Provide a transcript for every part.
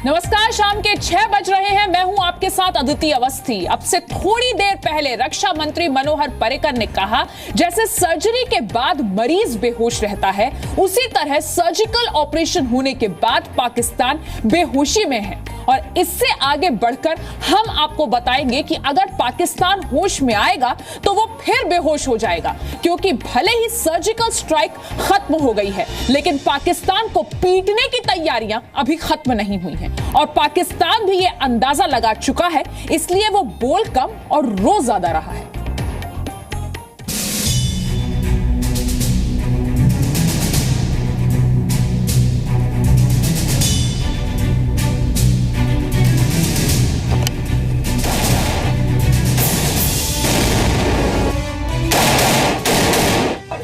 नमस्कार, शाम के 6 बज रहे हैं। मैं हूं आपके साथ अदिति अवस्थी। अब से थोड़ी देर पहले रक्षा मंत्री मनोहर पर्रिकर ने कहा, जैसे सर्जरी के बाद मरीज बेहोश रहता है, उसी तरह सर्जिकल ऑपरेशन होने के बाद पाकिस्तान बेहोशी में है। और इससे आगे बढ़कर हम आपको बताएंगे कि अगर पाकिस्तान होश में आएगा तो वो फिर बेहोश हो जाएगा, क्योंकि भले ही सर्जिकल स्ट्राइक खत्म हो गई है, लेकिन पाकिस्तान को पीटने की तैयारियां अभी खत्म नहीं हुई हैं। और पाकिस्तान भी ये अंदाजा लगा चुका है, इसलिए वो बोल कम और रो ज्यादा रहा है।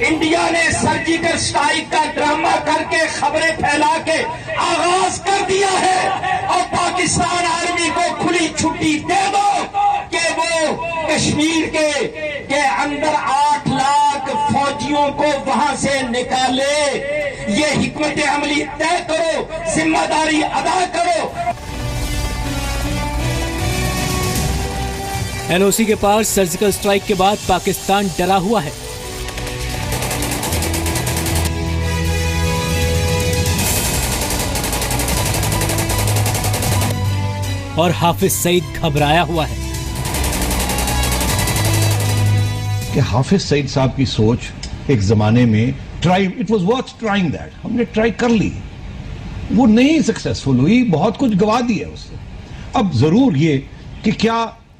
इंडिया ने सर्जिकल स्ट्राइक का ड्रामा करके खबरें फैला के आगाज कर दिया है और पाकिस्तान आर्मी को खुली छुट्टी दे दो कि वो कश्मीर के अंदर 8 लाख फौजियों को वहां से निकाले। ये हिकमत अमली तय करो, जिम्मेदारी अदा करो। एलओसी के पार सर्जिकल स्ट्राइक के बाद पाकिस्तान डरा हुआ है। और हाफिज सईद घबराया हुआ है कि हाफिज सईद साहब की सोच एक जमाने में it was worth trying that, हमने ट्राई कर ली, वो नहीं सक्सेसफुल हुई, बहुत कुछ गवा दिया उससे। अब जरूर ये कि क्या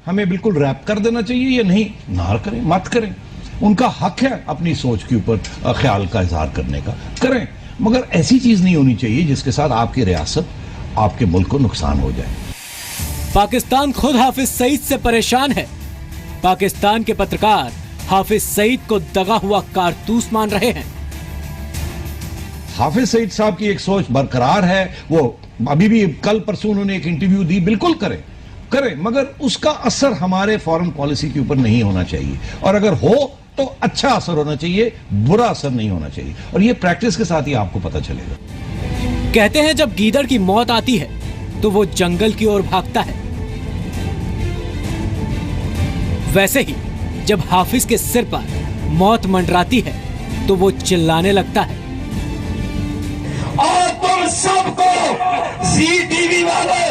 हमें बिल्कुल रैप कर देना चाहिए या नहीं, ना करें, मत करें, उनका हक है अपनी सोच के ऊपर ख्याल का इजहार करने का, करें, मगर ऐसी चीज नहीं होनी चाहिए जिसके साथ आपकी रियासत, आपके मुल्क को नुकसान हो जाए। पाकिस्तान खुद हाफिज सईद से परेशान है। पाकिस्तान के पत्रकार हाफिज सईद को दगा हुआ कारतूस मान रहे हैं। हाफिज सईद साहब की एक सोच बरकरार है, वो अभी भी कल परसों उन्होंने एक इंटरव्यू दी, बिल्कुल करें, मगर उसका असर हमारे फॉरेन पॉलिसी के ऊपर नहीं होना चाहिए, और अगर हो तो अच्छा असर होना चाहिए, बुरा असर नहीं होना चाहिए, और ये प्रैक्टिस के साथ ही आपको पता चलेगा। कहते हैं जब गीदड़ की मौत आती है तो वो जंगल की ओर भागता है, वैसे ही जब हाफिज के सिर पर मौत मंडराती है तो वो चिल्लाने लगता है। और तुम सबको जी टीवी वालों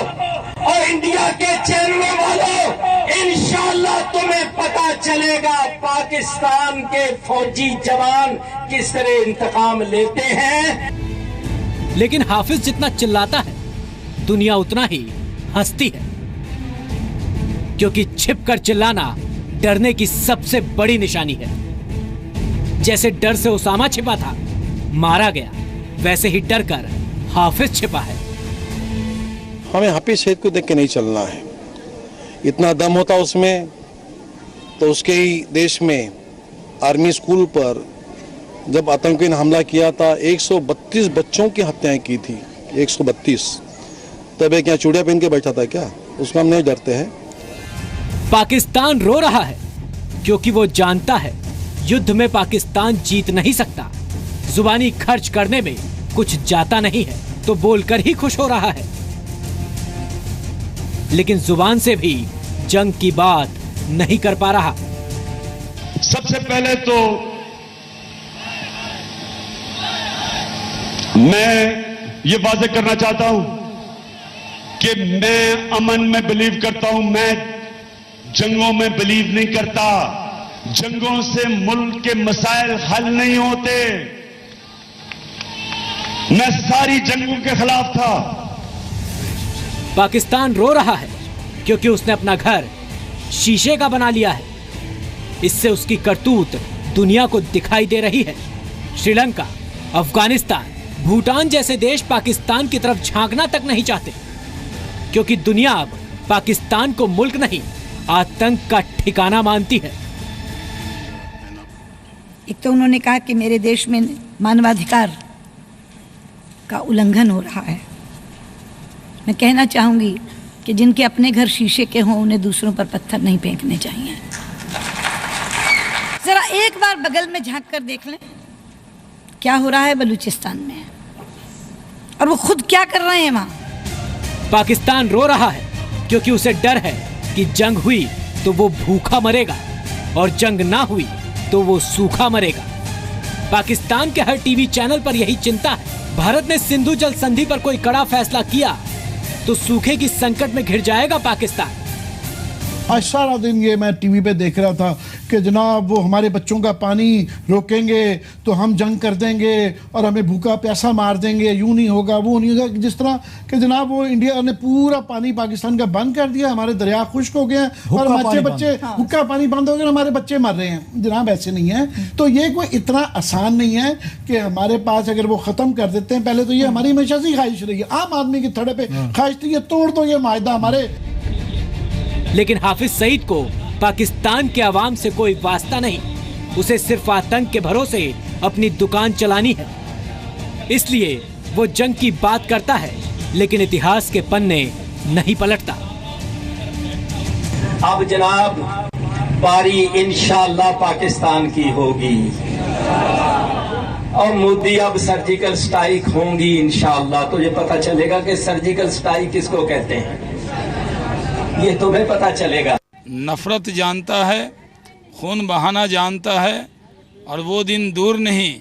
और इंडिया के चैनलों वालों, इंशाअल्लाह तुम्हें पता चलेगा पाकिस्तान के फौजी जवान किस तरह इंतकाम लेते हैं। लेकिन हाफिज जितना चिल्लाता है, दुनिया उतना ही हंसती है, क्योंकि छिपकर चिल्लाना डरने की सबसे बड़ी निशानी है। जैसे डर से उसामा छिपा था, मारा गया, वैसे ही डर कर हाफिज छिपा है। हमें हाफिज सईद को देख के नहीं चलना है। इतना दम होता उसमें तो उसके ही देश में आर्मी स्कूल पर जब आतंकियों ने हमला किया था, 132 बच्चों की हत्याएं की थी, 132। तब एक यहाँ चूड़िया पहन के बैठा था क्या? उसको हम नहीं डरते हैं। पाकिस्तान रो रहा है क्योंकि वो जानता है युद्ध में पाकिस्तान जीत नहीं सकता। जुबानी खर्च करने में कुछ जाता नहीं है तो बोलकर ही खुश हो रहा है, लेकिन जुबान से भी जंग की बात नहीं कर पा रहा। सबसे पहले तो मैं ये वाज़ेह करना चाहता हूं कि मैं अमन में बिलीव करता हूं, मैं जंगों में बिलीव नहीं करता। जंगों से मुल्क के मसाइल हल नहीं होते। मैं सारी जंगों के खिलाफ था। पाकिस्तान रो रहा है क्योंकि उसने अपना घर शीशे का बना लिया है। इससे उसकी करतूत दुनिया को दिखाई दे रही है। श्रीलंका, अफगानिस्तान, भूटान जैसे देश पाकिस्तान की तरफ झांकना तक नहीं चाहते, क्योंकि दुनिया अब पाकिस्तान को मुल्क नहीं, आतंक का ठिकाना मानती है। एक तो उन्होंने कहा कि मेरे देश में मानवाधिकार का उल्लंघन हो रहा है। मैं कहना चाहूंगी कि जिनके अपने घर शीशे के हों, उन्हें दूसरों पर पत्थर नहीं फेंकने चाहिए। जरा एक बार बगल में झांक कर देख लें क्या हो रहा है बलूचिस्तान में, और वो खुद क्या कर रहे हैं वहां। पाकिस्तान रो रहा है क्योंकि उसे डर है कि जंग हुई तो वो भूखा मरेगा और जंग ना हुई तो वो सूखा मरेगा। पाकिस्तान के हर टीवी चैनल पर यही चिंता है। भारत ने सिंधु जल संधि पर कोई कड़ा फैसला किया तो सूखे की संकट में घिर जाएगा पाकिस्तान। आज सारा दिन ये मैं टीवी पे देख रहा था कि जनाब वो हमारे बच्चों का पानी रोकेंगे तो हम जंग कर देंगे और हमें भूखा प्यासा मार देंगे, यूं नहीं होगा वो नहीं होगा। जिस तरह कि जनाब वो इंडिया ने पूरा पानी पाकिस्तान का बंद कर दिया, हमारे दरिया खुश्क हो गए हैं और हमारे बच्चे भूखा पानी बंद हो गया, हमारे बच्चे मर रहे हैं। जनाब ऐसे नहीं है। तो ये कोई इतना आसान नहीं है कि हमारे पास अगर वो ख़त्म कर देते हैं। पहले तो ये हमारी हमेशा से ख्वाहिश रही है, आम आदमी की थड़े पे ख्वाहिश थी, ये तोड़ दो ये मायदा हमारे। लेकिन हाफिज सईद को पाकिस्तान के अवाम से कोई वास्ता नहीं। उसे सिर्फ आतंक के भरोसे अपनी दुकान चलानी है, इसलिए वो जंग की बात करता है लेकिन इतिहास के पन्ने नहीं पलटता। अब जनाब बारी इंशाअल्लाह पाकिस्तान की होगी और मोदी अब सर्जिकल स्ट्राइक होंगी इंशाअल्लाह। तो ये पता चलेगा कि सर्जिकल स्ट्राइक किसको कहते हैं, ये तुम्हें पता चलेगा। नफरत जानता है, खून बहाना जानता है और वो दिन दूर नहीं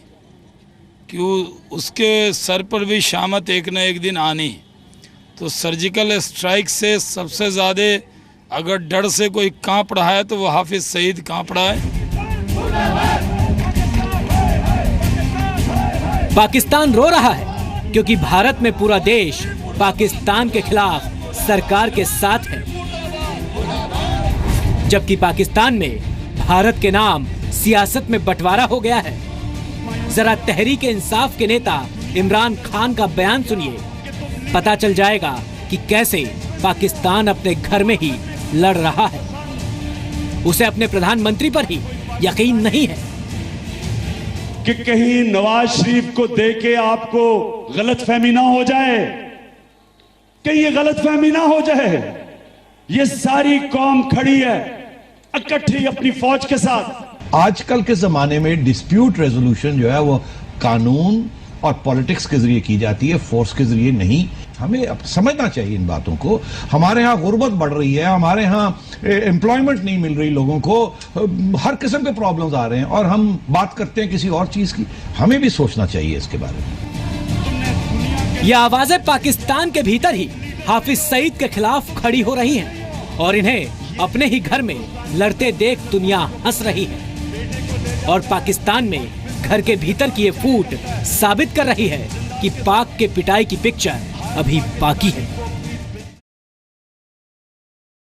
कि उसके सर पर भी शामत एक न एक दिन आनी। तो सर्जिकल स्ट्राइक से सबसे ज़्यादा अगर डर से कोई कांप रहा है तो वो हाफिज सईद कांप रहा है। पाकिस्तान रो रहा है क्योंकि भारत में पूरा देश पाकिस्तान के खिलाफ सरकार के साथ है, जबकि पाकिस्तान में भारत के नाम सियासत में बंटवारा हो गया है। जरा तहरीक इंसाफ के नेता इमरान खान का बयान सुनिए, पता चल जाएगा कि कैसे पाकिस्तान अपने घर में ही लड़ रहा है। उसे अपने प्रधानमंत्री पर ही यकीन नहीं है कि कहीं नवाज शरीफ को देके आपको गलतफहमी ना हो जाए, कहीं ये गलतफहमी ना हो जाए। ये सारी कौम खड़ी है इकट्ठी अपनी फौज के साथ। आजकल के जमाने में डिस्प्यूट रेजोल्यूशन जो है वो कानून और पॉलिटिक्स के जरिए की जाती है, फोर्स के जरिए नहीं। हमें अब समझना चाहिए इन बातों को। हमारे यहाँ गुर्बत बढ़ रही है, हमारे यहाँ एम्प्लॉयमेंट नहीं मिल रही लोगों को, हर किस्म के प्रॉब्लम्स आ रहे हैं और हम बात करते हैं किसी और चीज की। हमें भी सोचना चाहिए इसके बारे में। ये आवाजें पाकिस्तान के भीतर ही हाफिज सईद के खिलाफ खड़ी हो रही हैं और इन्हें अपने ही घर में लड़ते देख दुनिया हंस रही है। और पाकिस्तान में घर के भीतर की ये फूट साबित कर रही है कि पाक के पिटाई की पिक्चर अभी बाकी है।